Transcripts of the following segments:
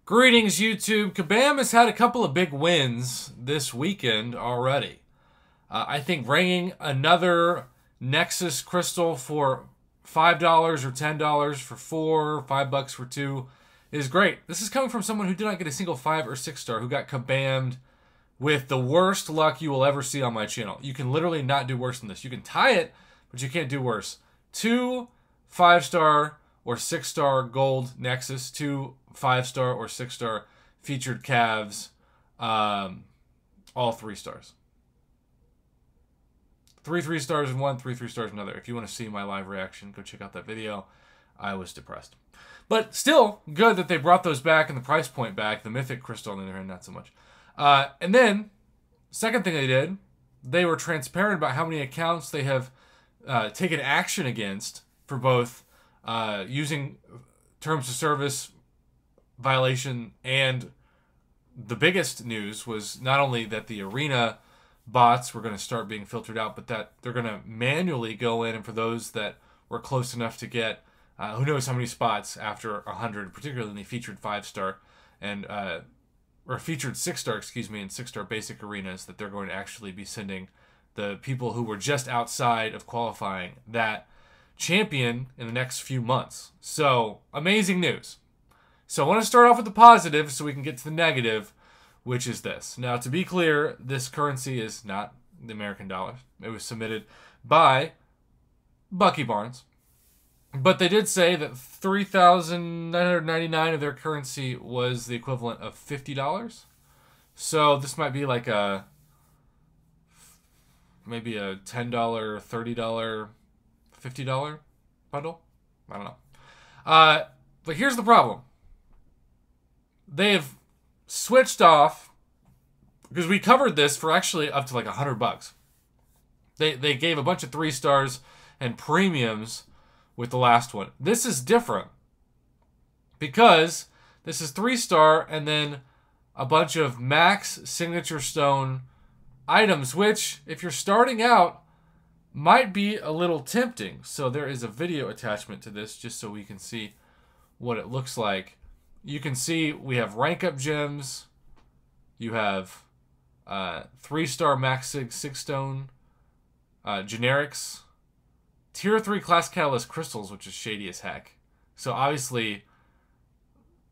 Greetings, YouTube. Kabam has had a couple of big wins this weekend already. I think ringing another Nexus crystal for $5 or $10 for 4, $5 for 2 is great. This is coming from someone who did not get a single 5 or 6 star, who got kabammed with the worst luck you will ever see on my channel. You can literally not do worse than this. You can tie it, but you can't do worse. 2 5-star or 6-star gold Nexus, 2 5-star or 6-star featured Cavs, all 3 stars. 3 3-stars in one, 3 3-stars in another. If you want to see my live reaction, go check out that video. I was depressed. But still, good that they brought those back and the price point back. The Mythic Crystal, on the other hand, not so much. And then, second thing they did, they were transparent about how many accounts they have taken action against for both using terms of service violation, and the biggest news was not only that the arena bots were going to start being filtered out, but that they're going to manually go in, and for those that were close enough to get who knows how many spots after 100, particularly in the featured 5-star and or featured 6-star, excuse me, and 6-star basic arenas, that they're going to actually be sending the people who were just outside of qualifying that champion in the next few months. So, amazing news. So I want to start off with the positive so we can get to the negative, which is this. Now, to be clear, this currency is not the American dollar. It was submitted by Bucky Barnes. But they did say that 3,999 of their currency was the equivalent of $50. So this might be like maybe a $10, $30, $50 bundle. I don't know. But here's the problem. They have switched off, because we covered this for actually up to like $100. They gave a bunch of 3 stars and premiums with the last one. This is different because this is 3-star and then a bunch of max signature stone items, which if you're starting out might be a little tempting. So there is a video attachment to this just so we can see what it looks like. You can see we have rank up gems. You have 3-star max sig 6-stone generics. Tier 3 class catalyst crystals, which is shady as heck. So obviously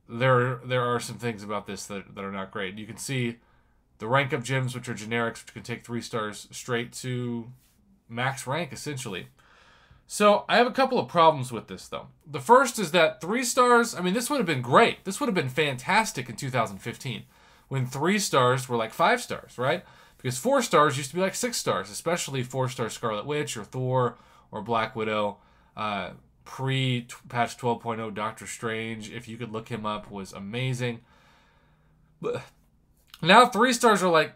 there are some things about this that are not great. You can see the rank up gems, which are generics, which can take 3 stars straight to max rank essentially. So I have a couple of problems with this though. The first is that 3 stars, I mean, this would have been great. This would have been fantastic in 2015 when 3 stars were like 5 stars, right? Because 4 stars used to be like 6 stars, especially 4-star Scarlet Witch or Thor or Black Widow. Pre-patch 12.0 Doctor Strange, if you could look him up, was amazing. But now 3 stars are like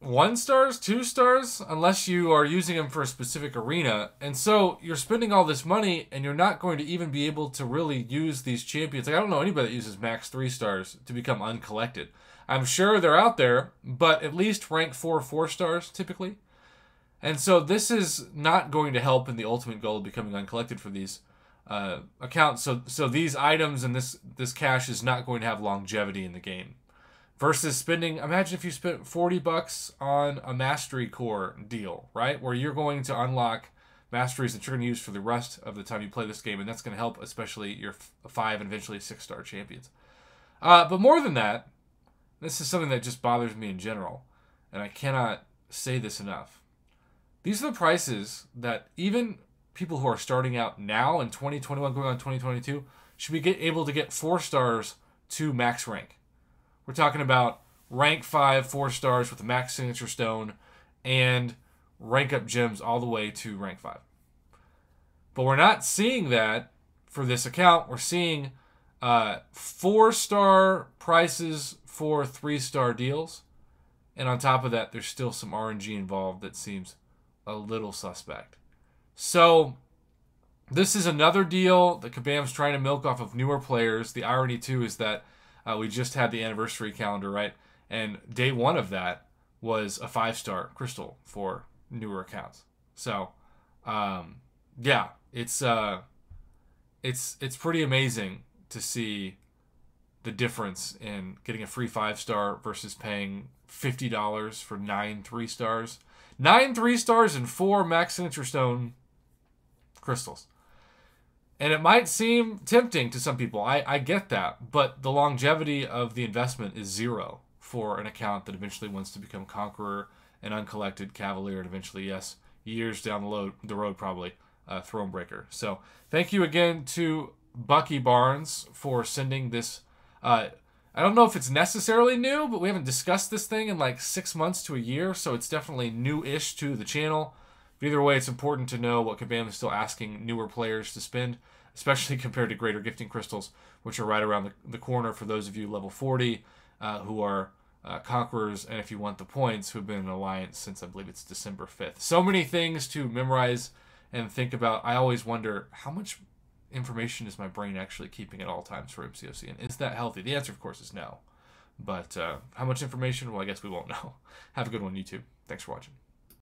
1 stars, 2 stars, unless you are using them for a specific arena. And so you're spending all this money and you're not going to even be able to really use these champions. Like, I don't know anybody that uses max 3 stars to become uncollected. I'm sure they're out there, but at least rank 4 stars typically. And so this is not going to help in the ultimate goal of becoming uncollected for these accounts. So these items and this cash is not going to have longevity in the game. Versus spending, imagine if you spent $40 on a Mastery Core deal, right? Where you're going to unlock masteries that you're going to use for the rest of the time you play this game, and that's going to help especially your 5 and eventually 6-star champions. But more than that, this is something that just bothers me in general, and I cannot say this enough. These are the prices that even people who are starting out now in 2021 going on 2022 should be able to get 4 stars to max rank. We're talking about rank 5, 4 stars with a max signature stone and rank up gems all the way to rank 5. But we're not seeing that for this account. We're seeing 4-star prices for 3-star deals. And on top of that, there's still some RNG involved that seems a little suspect. So this is another deal that Kabam's trying to milk off of newer players. The irony, too, is that we just had the anniversary calendar, right? And day 1 of that was a 5-star crystal for newer accounts. So, yeah, it's pretty amazing to see the difference in getting a free 5-star versus paying $50 for 9 3-stars. 9 3-stars and 4 max signature stone crystals. And it might seem tempting to some people. I get that. But the longevity of the investment is 0 for an account that eventually wants to become Conqueror and Uncollected Cavalier, and eventually, yes, years down the road probably, Thronebreaker. So thank you again to Bucky Barnes for sending this. I don't know if it's necessarily new, but we haven't discussed this thing in like 6 months to a year, so it's definitely new-ish to the channel. But either way, it's important to know what Kabam is still asking newer players to spend, especially compared to Greater Gifting Crystals, which are right around the corner for those of you level 40 who are Conquerors, and if you want the points, who've been in Alliance since, I believe it's December 5th. So many things to memorize and think about. I always wonder, how much information is my brain actually keeping at all times for MCOC, and is that healthy? The answer, of course, is no. But how much information? Well, I guess we won't know. Have a good one, YouTube. Thanks for watching.